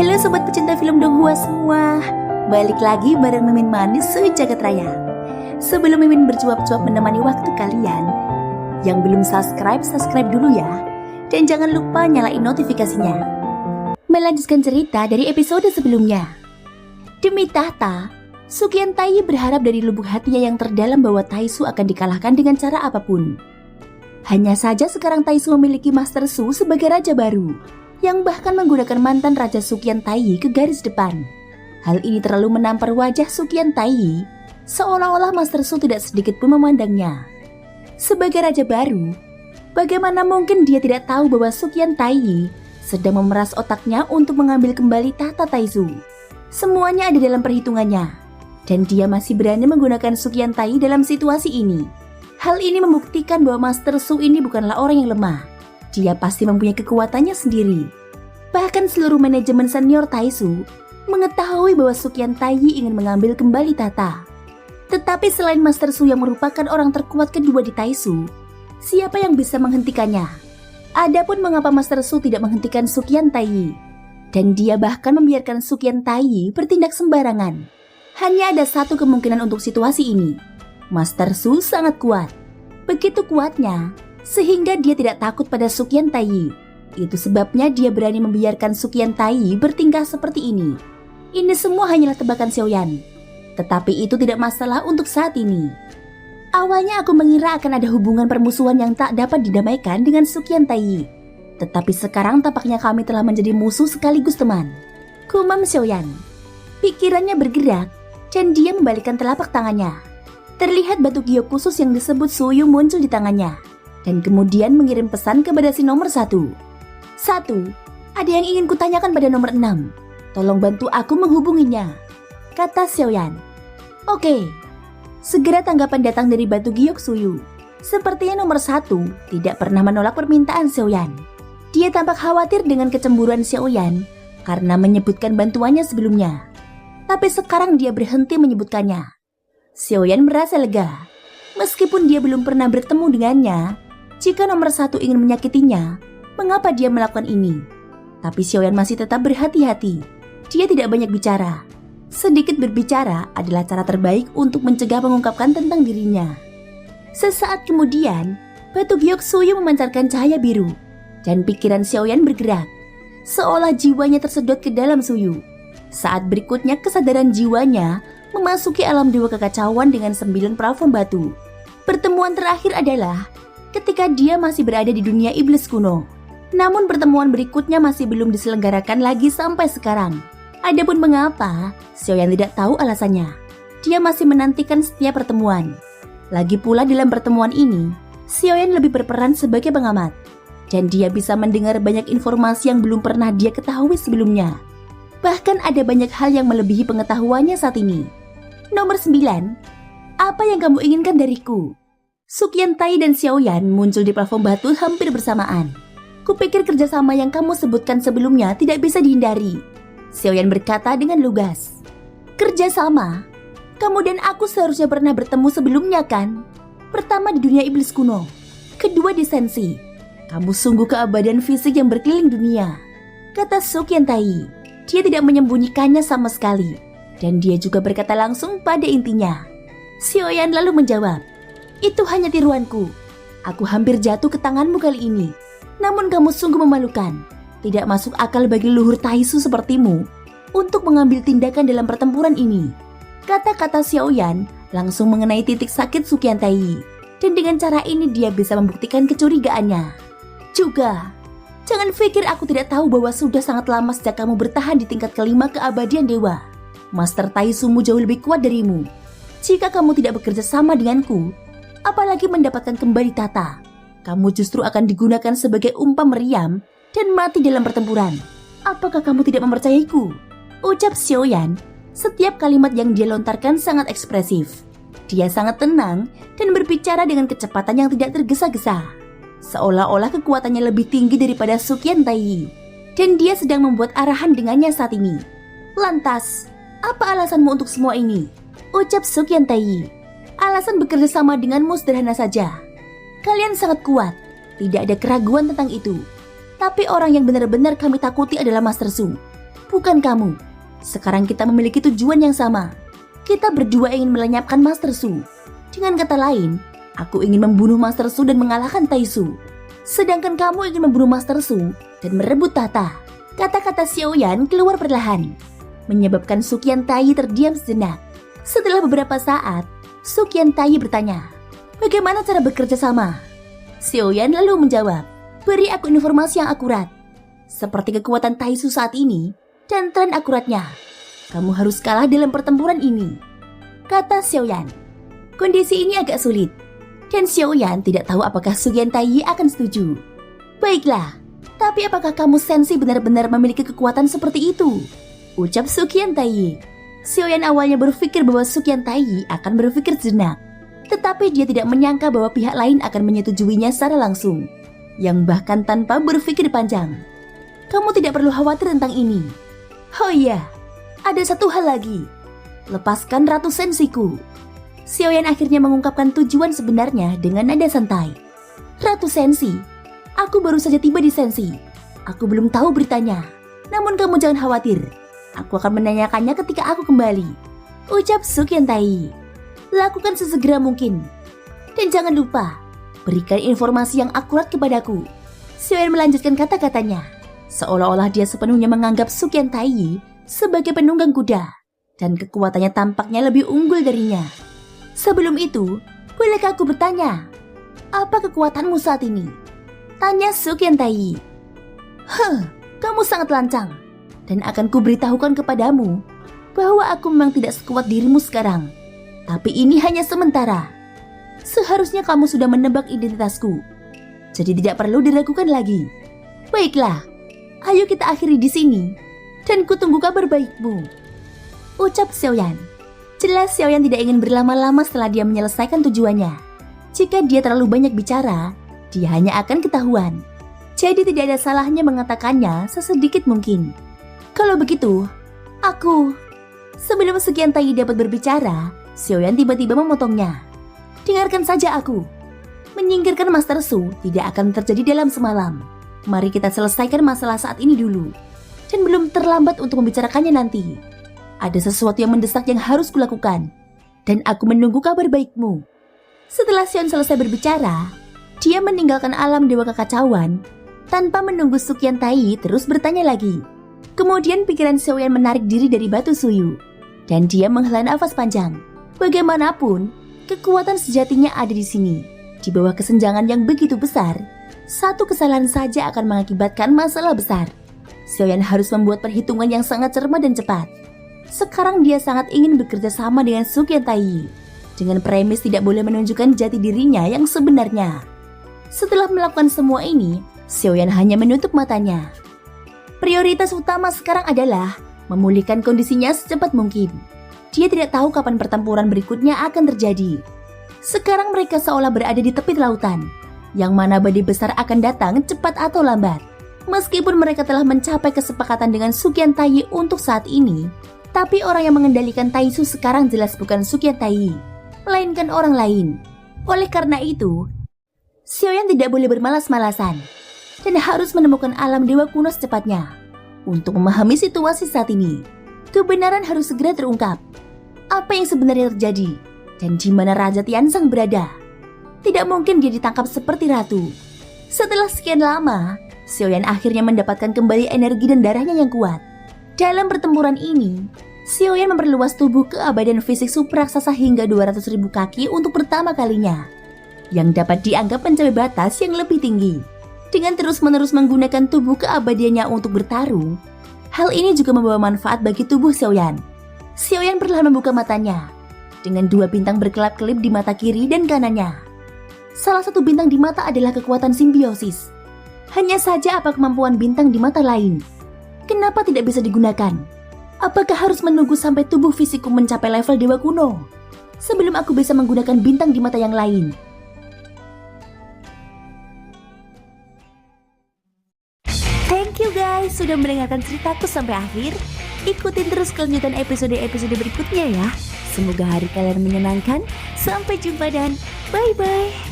Halo sobat pecinta film Donghua semua, balik lagi bareng Mimin Manis sejagat raya. Sebelum Mimin bercuap-cuap menemani waktu kalian, yang belum subscribe dulu ya. Dan jangan lupa nyalain notifikasinya. Melanjutkan cerita dari episode sebelumnya. Demi tahta, Sukyan Taiyi berharap dari lubuk hatinya yang terdalam bahwa Taisu akan dikalahkan dengan cara apapun. Hanya saja sekarang Taisu memiliki Master Su sebagai raja baru, yang bahkan menggunakan mantan Raja Sukyan Taiyi ke garis depan. Hal ini terlalu menampar wajah Sukyan Taiyi, seolah-olah Master Su tidak sedikit pun memandangnya. Sebagai raja baru, bagaimana mungkin dia tidak tahu bahwa Sukyan Taiyi sedang memeras otaknya untuk mengambil kembali tahta Taisu. Semuanya ada dalam perhitungannya, dan dia masih berani menggunakan Sukyan Taiyi dalam situasi ini. Hal ini membuktikan bahwa Master Su ini bukanlah orang yang lemah. Dia pasti mempunyai kekuatannya sendiri. Bahkan seluruh manajemen senior Taisu mengetahui bahwa Sukyan Taiyi ingin mengambil kembali tahta. Tetapi selain Master Su yang merupakan orang terkuat kedua di Taisu, siapa yang bisa menghentikannya? Adapun mengapa Master Su tidak menghentikan Sukyan Taiyi, dan dia bahkan membiarkan Sukyan Taiyi bertindak sembarangan. Hanya ada satu kemungkinan untuk situasi ini. Master Su sangat kuat. Begitu kuatnya, sehingga dia tidak takut pada Sukyan Taiyi. Itu sebabnya dia berani membiarkan Sukyan Taiyi bertingkah seperti ini. Ini semua hanyalah tebakan Xiaoyan. Tetapi itu tidak masalah untuk saat ini. Awalnya aku mengira akan ada hubungan permusuhan yang tak dapat didamaikan dengan Sukyan Taiyi. Tetapi sekarang tampaknya kami telah menjadi musuh sekaligus teman. Kumam Xiaoyan. Pikirannya bergerak dan dia membalikkan telapak tangannya. Terlihat batu giok khusus yang disebut Suyu muncul di tangannya. Dan kemudian mengirim pesan kepada si nomor 1. 1. Ada yang ingin kutanyakan pada nomor 6. Tolong bantu aku menghubunginya, kata Xiaoyan. Oke. Segera tanggapan datang dari batu giok Suyu. Sepertinya nomor 1 tidak pernah menolak permintaan Xiaoyan. Dia tampak khawatir dengan kecemburuan Xiaoyan karena menyebutkan bantuannya sebelumnya. Tapi sekarang dia berhenti menyebutkannya. Xiaoyan merasa lega. Meskipun dia belum pernah bertemu dengannya, jika nomor 1 ingin menyakitinya, mengapa dia melakukan ini? Tapi Xiaoyan masih tetap berhati-hati. Dia tidak banyak bicara. Sedikit berbicara adalah cara terbaik untuk mencegah mengungkapkan tentang dirinya. Sesaat kemudian, batu giok Suyu memancarkan cahaya biru, dan pikiran Xiaoyan bergerak, seolah jiwanya tersedot ke dalam Suyu. Saat berikutnya kesadaran jiwanya memasuki alam dewa kekacauan dengan 9 plafon batu. Pertemuan terakhir adalah ketika dia masih berada di dunia iblis kuno. Namun pertemuan berikutnya masih belum diselenggarakan lagi sampai sekarang. Adapun mengapa, Xiaoyan tidak tahu alasannya. Dia masih menantikan setiap pertemuan. Lagi pula dalam pertemuan ini, Xiaoyan lebih berperan sebagai pengamat. Dan dia bisa mendengar banyak informasi yang belum pernah dia ketahui sebelumnya. Bahkan ada banyak hal yang melebihi pengetahuannya saat ini. Nomor 9. Apa yang kamu inginkan dariku? Sukyan Taiyi dan Xiaoyan muncul di plafon batu hampir bersamaan. Kupikir kerjasama yang kamu sebutkan sebelumnya tidak bisa dihindari, Xiaoyan berkata dengan lugas. Kerjasama? Kamu dan aku seharusnya pernah bertemu sebelumnya kan? Pertama di dunia iblis kuno, kedua di Sensi. Kamu sungguh keabadian fisik yang berkeliling dunia, kata Sukyan Taiyi. Dia tidak menyembunyikannya sama sekali, dan dia juga berkata langsung pada intinya. Xiaoyan lalu menjawab, itu hanya tiruanku. Aku hampir jatuh ke tanganmu kali ini. Namun kamu sungguh memalukan. Tidak masuk akal bagi luhur Taisu sepertimu untuk mengambil tindakan dalam pertempuran ini. Kata-kata Xiaoyan langsung mengenai titik sakit Sukyan Taiyi. Dan dengan cara ini dia bisa membuktikan kecurigaannya. Juga, jangan pikir aku tidak tahu bahwa sudah sangat lama sejak kamu bertahan di tingkat kelima keabadian dewa. Master Taisumu jauh lebih kuat darimu. Jika kamu tidak bekerja sama denganku, apalagi mendapatkan kembali tahta, kamu justru akan digunakan sebagai umpan meriam dan mati dalam pertempuran. Apakah kamu tidak mempercayaiku? Ucap Xiaoyan. Setiap kalimat yang dia lontarkan sangat ekspresif. Dia sangat tenang dan berbicara dengan kecepatan yang tidak tergesa-gesa, seolah-olah kekuatannya lebih tinggi daripada Sukyan Taiyi, dan dia sedang membuat arahan dengannya saat ini. Lantas, apa alasanmu untuk semua ini? Ucap Sukyan Taiyi. Alasan bekerja sama denganmu sederhana saja. Kalian sangat kuat, tidak ada keraguan tentang itu. Tapi orang yang benar-benar kami takuti adalah Master Su. bukan kamu. Sekarang kita memiliki tujuan yang sama. Kita berdua ingin melenyapkan Master Su. Dengan kata lain, aku ingin membunuh Master Su dan mengalahkan Tai Su. Sedangkan kamu ingin membunuh Master Su dan merebut tahta. Kata-kata Xiaoyan keluar perlahan, menyebabkan Su Qiantai terdiam sejenak. Setelah beberapa saat, Su Qiantai bertanya, bagaimana cara bekerja sama? Xiaoyan lalu menjawab, beri aku informasi yang akurat. Seperti kekuatan Tai Su saat ini dan tren akuratnya. Kamu harus kalah dalam pertempuran ini, kata Xiaoyan. Kondisi ini agak sulit, dan Xiaoyan tidak tahu apakah Su Qiantai akan setuju. Baiklah, tapi apakah kamu Sensi benar-benar memiliki kekuatan seperti itu? Ucap Su Qiantai. Xiaoyan awalnya berpikir bahwa Su Qiantai akan berpikir sejenak, tetapi dia tidak menyangka bahwa pihak lain akan menyetujuinya secara langsung, yang bahkan tanpa berpikir panjang. Kamu tidak perlu khawatir tentang ini. Oh iya, ada satu hal lagi. Lepaskan Ratu Sensiku. Xiaoyan akhirnya mengungkapkan tujuan sebenarnya dengan nada santai. Ratu Sensi, aku baru saja tiba di Sensi. Aku belum tahu beritanya. Namun kamu jangan khawatir. Aku akan menanyakannya ketika aku kembali. Ucap Su Qiantai. Lakukan sesegera mungkin. Dan jangan lupa, berikan informasi yang akurat kepadaku. Xiaoyan melanjutkan kata-katanya, seolah-olah dia sepenuhnya menganggap Su Qiantai sebagai penunggang kuda, dan kekuatannya tampaknya lebih unggul darinya. Sebelum itu, bolehkah aku bertanya, apa kekuatanmu saat ini? Tanya Su Qiantai. Kamu sangat lancang, dan akan kuberitahukan kepadamu bahwa aku memang tidak sekuat dirimu sekarang. Tapi ini hanya sementara. Seharusnya kamu sudah menebak identitasku, jadi tidak perlu diragukan lagi. Baiklah, ayo kita akhiri di sini, dan kutunggu kabar baikmu. Ucap Xiaoyan. Jelas Xiaoyan tidak ingin berlama-lama setelah dia menyelesaikan tujuannya. Jika dia terlalu banyak bicara, dia hanya akan ketahuan. Jadi tidak ada salahnya mengatakannya sesedikit mungkin. Kalau begitu, aku... Sebelum Su Qiantai dapat berbicara, Xiaoyan tiba-tiba memotongnya. Dengarkan saja aku. Menyingkirkan Master Su tidak akan terjadi dalam semalam. Mari kita selesaikan masalah saat ini dulu. Dan belum terlambat untuk membicarakannya nanti. Ada sesuatu yang mendesak yang harus kulakukan. Dan aku menunggu kabar baikmu. Setelah Xiaoyan selesai berbicara, dia meninggalkan alam dewa kekacauan. Tanpa menunggu Su Qiantai terus bertanya lagi. Kemudian pikiran Xiaoyan menarik diri dari batu suyu. Dan dia menghela nafas panjang. Bagaimanapun, kekuatan sejatinya ada di sini. Di bawah kesenjangan yang begitu besar, satu kesalahan saja akan mengakibatkan masalah besar. Xiaoyan harus membuat perhitungan yang sangat cermat dan cepat. Sekarang dia sangat ingin bekerja sama dengan Su Qiantai, dengan premis tidak boleh menunjukkan jati dirinya yang sebenarnya. Setelah melakukan semua ini, Xiaoyan hanya menutup matanya. Prioritas utama sekarang adalah memulihkan kondisinya secepat mungkin. Dia tidak tahu kapan pertempuran berikutnya akan terjadi. Sekarang mereka seolah berada di tepi lautan, yang mana badai besar akan datang cepat atau lambat. Meskipun mereka telah mencapai kesepakatan dengan Su Qiantai untuk saat ini, tapi orang yang mengendalikan Tai Su sekarang jelas bukan Su Qiantai, melainkan orang lain. Oleh karena itu, Xiaoyan tidak boleh bermalas-malasan dan harus menemukan alam dewa kuno secepatnya. Untuk memahami situasi saat ini, kebenaran harus segera terungkap. Apa yang sebenarnya terjadi dan di mana Raja Tianzang berada? Tidak mungkin dia ditangkap seperti ratu. Setelah sekian lama, Xiaoyan akhirnya mendapatkan kembali energi dan darahnya yang kuat. Dalam pertempuran ini, Xiaoyan memperluas tubuh keabadian fisik super raksasa hingga 200.000 kaki untuk pertama kalinya, yang dapat dianggap mencapai batas yang lebih tinggi. Dengan terus-menerus menggunakan tubuh keabadiannya untuk bertarung, hal ini juga membawa manfaat bagi tubuh Xiaoyan. Xiaoyan perlahan membuka matanya, dengan 2 bintang berkelap-kelip di mata kiri dan kanannya. Salah satu bintang di mata adalah kekuatan simbiosis. Hanya saja apa kemampuan bintang di mata lain? Kenapa tidak bisa digunakan? Apakah harus menunggu sampai tubuh fisikku mencapai level dewa kuno sebelum aku bisa menggunakan bintang di mata yang lain? Thank you guys sudah mendengarkan ceritaku sampai akhir. Ikutin terus kelanjutan episode-episode berikutnya ya. Semoga hari kalian menyenangkan. Sampai jumpa dan bye-bye.